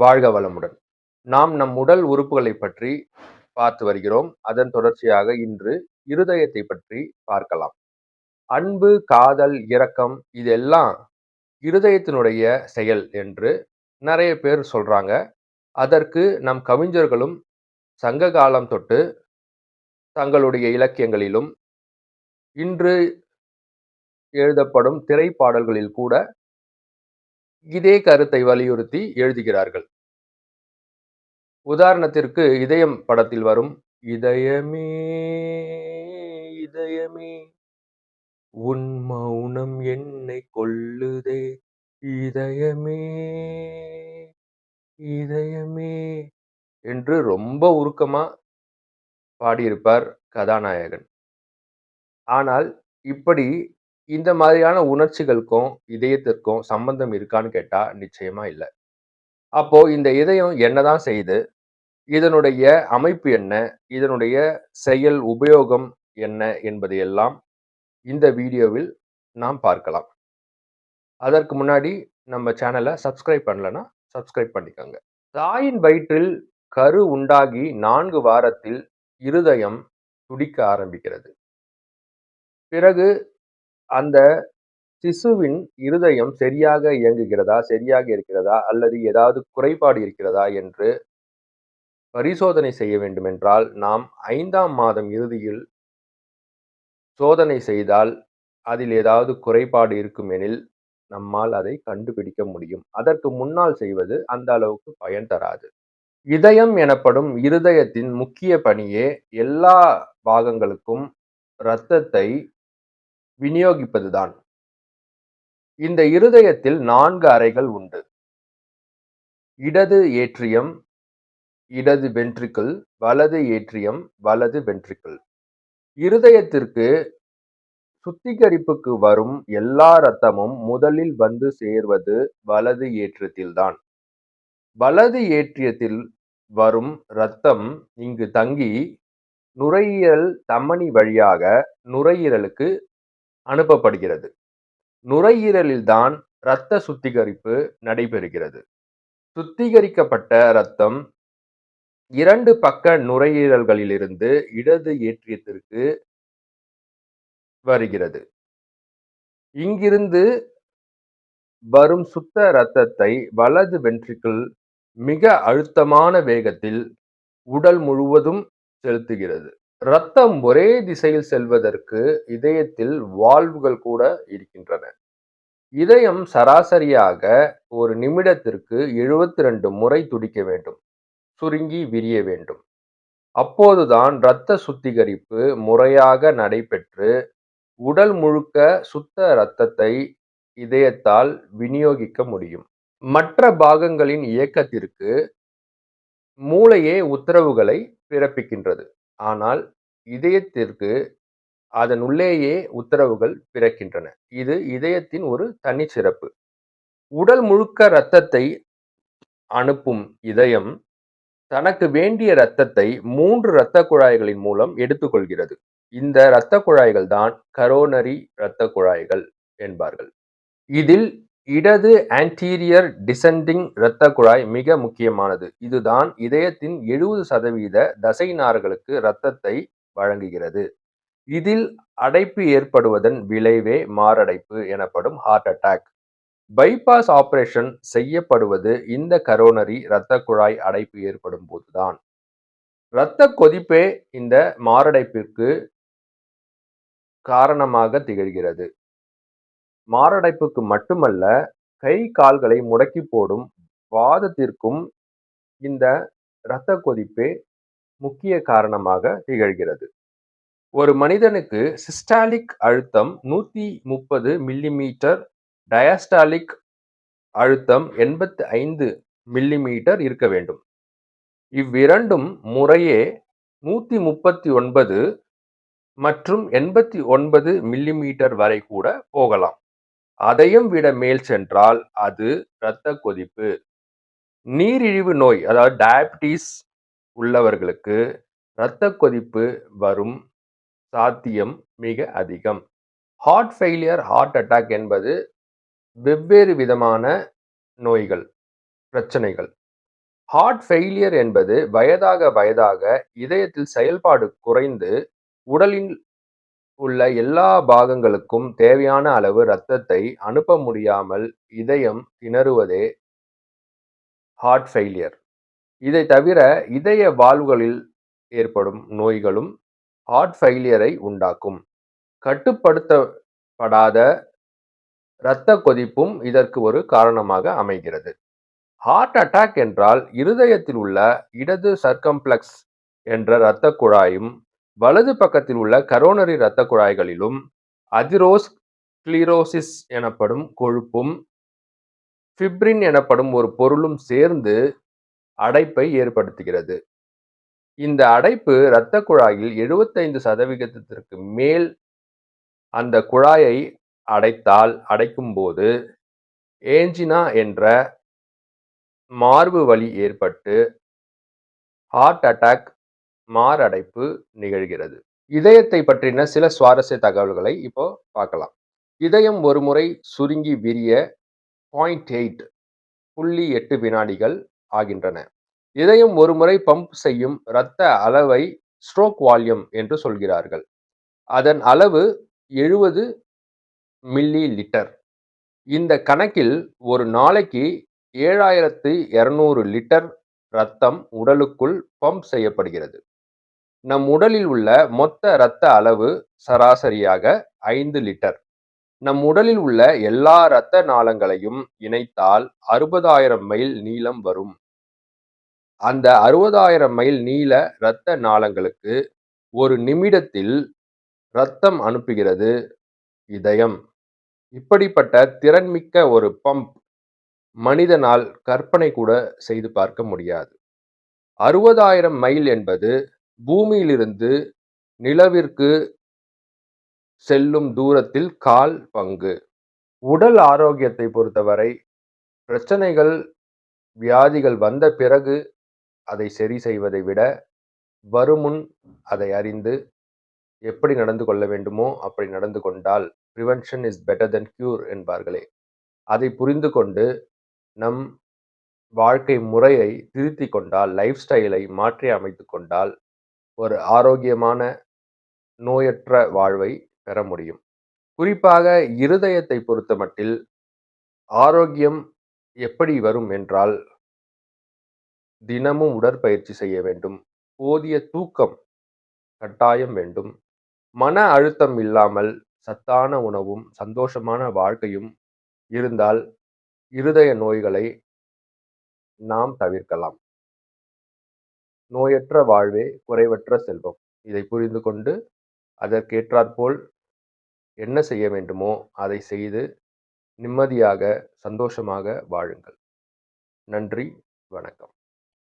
வாழ்க வளமுடன். நாம் நம் உடல் உறுப்புகளை பற்றி பார்த்து வருகிறோம். அதன் தொடர்ச்சியாக இன்று இருதயத்தை பற்றி பார்க்கலாம். அன்பு, காதல், இரக்கம் இதெல்லாம் இருதயத்தினுடைய செயல் என்று நிறைய பேர் சொல்றாங்க. அதற்கு நம் கவிஞர்களும் சங்க காலம் தொட்டு தங்களுடைய இலக்கியங்களிலும், இன்று எழுதப்படும் திரைப்பாடல்களில் கூட இதே கருத்தை வலியுறுத்தி எழுதுகிறார்கள். உதாரணத்திற்கு இதயம் படத்தில் வரும் இதயமே இதயமே உன் மௌனம் என்னை கொல்லுதே இதயமே இதயமே என்று ரொம்ப உருக்கமா பாடியிருப்பார் கதாநாயகன். ஆனால் இப்படி இந்த மாதிரியான உணர்ச்சிகளுக்கும் இதயத்திற்கும் சம்பந்தம் இருக்கான்னு கேட்டா நிச்சயமா இல்ல. அப்போ இந்த இதயம் என்னதான் செய்யுது? இதனுடைய அமைப்பு என்ன? இதனுடைய செயல் உபயோகம் என்ன என்பதையெல்லாம் இந்த வீடியோவில் நாம் பார்க்கலாம். அதற்கு முன்னாடி நம்ம சேனலை சப்ஸ்கிரைப் பண்ணலன்னா சப்ஸ்கிரைப் பண்ணிக்கோங்க. தாயின் வயிற்றில் கரு உண்டாகி 4 வாரத்தில் இருதயம் துடிக்க ஆரம்பிக்கிறது. பிறகு அந்த சிசுவின் இருதயம் சரியாக இயங்குகிறதா, சரியாக இருக்கிறதா, அல்லது ஏதாவது குறைபாடு இருக்கிறதா என்று பரிசோதனை செய்ய வேண்டுமென்றால் நாம் 5ஆம் மாதம் இறுதியில் சோதனை செய்தால் அதில் ஏதாவது குறைபாடு இருக்குமெனில் நம்மால் அதை கண்டுபிடிக்க முடியும். அதற்கு முன்னால் செய்வது அந்த அளவுக்கு பயன் தராது. இதயம் எனப்படும் இருதயத்தின் முக்கிய பணியே எல்லா பாகங்களுக்கும் இரத்தத்தை விநியோகிப்பதுதான். இந்த இருதயத்தில் 4 அறைகள் உண்டு. இடது ஏட்ரியம், இடது வென்ட்ரிக்கிள், வலது ஏட்ரியம், வலது வென்ட்ரிக்கிள். இருதயத்திற்கு சுத்திகரிப்புக்கு வரும் எல்லா இரத்தமும் முதலில் வந்து சேர்வது வலது ஏற்றியத்தில்தான். வலது ஏற்றியத்தில் வரும் இரத்தம் இங்கு தங்கி நுரையீரல் தமனி வழியாக நுரையீரலுக்கு அனுப்பப்படுகிறது. நுரையீரலில்தான் இரத்த சுத்திகரிப்பு நடைபெறுகிறது. சுத்திகரிக்கப்பட்ட இரத்தம் 2 பக்க நுரையீரல்களிலிருந்து இடது ஏற்றியத்திற்கு வருகிறது. இங்கிருந்து வரும் சுத்த இரத்தத்தை வலது வென்ட்ரிக்கிள் மிக அழுத்தமான வேகத்தில் உடல் முழுவதும் செலுத்துகிறது. இரத்தம் ஒரே திசையில் செல்வதற்கு இதயத்தில் வால்வுகள் கூட இருக்கின்றன. இதயம் சராசரியாக ஒரு நிமிடத்திற்கு 72 முறை துடிக்க வேண்டும், சுருங்கி விரிய வேண்டும். அப்போதுதான் இரத்த சுத்திகரிப்பு முறையாக நடைபெற்று உடல் முழுக்க சுத்த இரத்தத்தை இதயத்தால் விநியோகிக்க முடியும். மற்ற பாகங்களின் இயக்கத்திற்கு மூளையே உத்தரவுகளை பிறப்பிக்கின்றது. ஆனால் இதயத்திற்கு அதன் உள்ளேயே உத்தரவுகள் பிறக்கின்றன. இது இதயத்தின் ஒரு தனிச்சிறப்பு. உடல் முழுக்க இரத்தத்தை அனுப்பும் இதயம் தனக்கு வேண்டிய இரத்தத்தை 3 இரத்த குழாய்களின் மூலம் எடுத்துக்கொள்கிறது. இந்த இரத்த குழாய்கள் தான் கரோனரி இரத்த குழாய்கள் என்பார்கள். இதில் இடது ஆன்டீரியர் டிசெண்டிங் இரத்த குழாய் மிக முக்கியமானது. இதுதான் இதயத்தின் 70% தசை நார்களுக்கு இரத்தத்தை வழங்குகிறது. இதில் அடைப்பு ஏற்படுவதன் விளைவே மாரடைப்பு எனப்படும் ஹார்ட் அட்டாக். பைபாஸ் ஆபரேஷன் செய்யப்படுவது இந்த கரோனரி இரத்த குழாய் அடைப்பு ஏற்படும் போதுதான். இரத்த கொதிப்பே இந்த மாரடைப்பிற்கு காரணமாக திகழ்கிறது. மாரடைப்புக்கு மட்டுமல்ல, கை கால்களை முடக்கி போடும் வாதத்திற்கும் இந்த இரத்த கொதிப்பே முக்கிய காரணமாக திகழ்கிறது. ஒரு மனிதனுக்கு சிஸ்டாலிக் அழுத்தம் 130 மில்லிமீட்டர், டயஸ்டாலிக் அழுத்தம் 85 மில்லிமீட்டர் இருக்க வேண்டும். இவ்விரண்டும் முறையே 139 மற்றும் 89 மில்லிமீட்டர் வரை கூட போகலாம். அதையும் விட மேல் சென்றால் அது இரத்த கொதிப்பு. நீரிழிவு நோய் அதாவது டயபிட்டிஸ் உள்ளவர்களுக்கு இரத்த கொதிப்பு வரும் சாத்தியம் மிக அதிகம். ஹார்ட் ஃபெயிலியர், ஹார்ட் அட்டாக் என்பது வெவ்வேறு விதமான நோய்கள், பிரச்சனைகள். ஹார்ட் ஃபெயிலியர் என்பது வயதாக வயதாக இதயத்தில் செயல்பாடு குறைந்து உடலில் உள்ள எல்லா பாகங்களுக்கும் தேவையான அளவு இரத்தத்தை அனுப்ப முடியாமல் இதயம் திணறுவதே ஹார்ட் ஃபெயிலியர். இதை தவிர இதய வால்வுகளில் ஏற்படும் நோய்களும் ஹார்ட் ஃபெயிலியரை உண்டாக்கும். கட்டுப்படுத்தப்படாத இரத்த கொதிப்பும் இதற்கு ஒரு காரணமாக அமைகிறது. ஹார்ட் அட்டாக் என்றால் இருதயத்தில் உள்ள இடது சர்க்கம்ப்ளெக்ஸ் என்ற இரத்த குழாயும் வலது பக்கத்தில் உள்ள கரோனரி இரத்த குழாய்களிலும் அதிரோஸ்க்ளீரோசிஸ் எனப்படும் கொழுப்பும் ஃபிப்ரின் எனப்படும் ஒரு பொருளும் சேர்ந்து அடைப்பை ஏற்படுத்துகிறது. இந்த அடைப்பு இரத்த குழாயில் 75% மேல் அந்த குழாயை அடைக்கும்போது ஏஞ்சினா என்ற மார்பு வலி ஏற்பட்டு ஹார்ட் அட்டாக் மாரடைப்பு நிகழ்கிறது. இதயத்தை பற்றின சில சுவாரஸ்ய தகவல்களை இப்போ பார்க்கலாம். இதயம் ஒரு முறை சுருங்கி விரிய 0.8 வினாடிகள் ஆகின்றன. இதயம் ஒரு முறை பம்ப் செய்யும் இரத்த அளவை ஸ்ட்ரோக் வால்யூம் என்று சொல்கிறார்கள். அதன் அளவு 70 மில்லி லிட்டர். இந்த கணக்கில் ஒரு நாளைக்கு 7200 லிட்டர் இரத்தம் உடலுக்குள் பம்ப் செய்யப்படுகிறது. நம் உடலில் உள்ள மொத்த இரத்த அளவு சராசரியாக 5 லிட்டர். நம் உடலில் உள்ள எல்லா இரத்த நாளங்களையும் இணைத்தால் 60,000 மைல் நீளம் வரும். அந்த 60,000 மைல் நீள இரத்த நாளங்களுக்கு ஒரு நிமிடத்தில் இரத்தம் அனுப்புகிறது இதயம். இப்படிப்பட்ட திறன்மிக்க ஒரு பம்ப் மனிதனால் கற்பனை கூட செய்து பார்க்க முடியாது. 60,000 மைல் என்பது பூமியிலிருந்து நிலவிற்கு செல்லும் தூரத்தில் 1/4 பங்கு. உடல் ஆரோக்கியத்தை பொறுத்தவரை பிரச்சனைகள், வியாதிகள் வந்த பிறகு அதை சரி செய்வதை விட வருமுன் அதை அறிந்து எப்படி நடந்து கொள்ள வேண்டுமோ அப்படி நடந்து கொண்டால் prevention is better than cure என்பார்களே. அதை புரிந்து கொண்டு நம் வாழ்க்கை முறையை திருத்திக் கொண்டால், லைஃப் ஸ்டைலை மாற்றி அமைத்துக் கொண்டால் ஒரு ஆரோக்கியமான நோயற்ற வாழ்வை பெற முடியும். குறிப்பாக இருதயத்தை பொறுத்தமட்டில் ஆரோக்கியம் எப்படி வரும் என்றால் தினமும் உடற்பயிற்சி செய்ய வேண்டும். போதிய தூக்கம் கட்டாயம் வேண்டும். மன அழுத்தம் இல்லாமல் சத்தான உணவும் சந்தோஷமான வாழ்க்கையும் இருந்தால் இருதய நோய்களை நாம் தவிர்க்கலாம். நோயற்ற வாழ்வே குறைவற்ற செல்வம். இதை புரிந்து கொண்டு அதற்கேற்றாற்போல் என்ன செய்ய வேண்டுமோ அதை செய்து நிம்மதியாக, சந்தோஷமாக வாழுங்கள். நன்றி, வணக்கம்.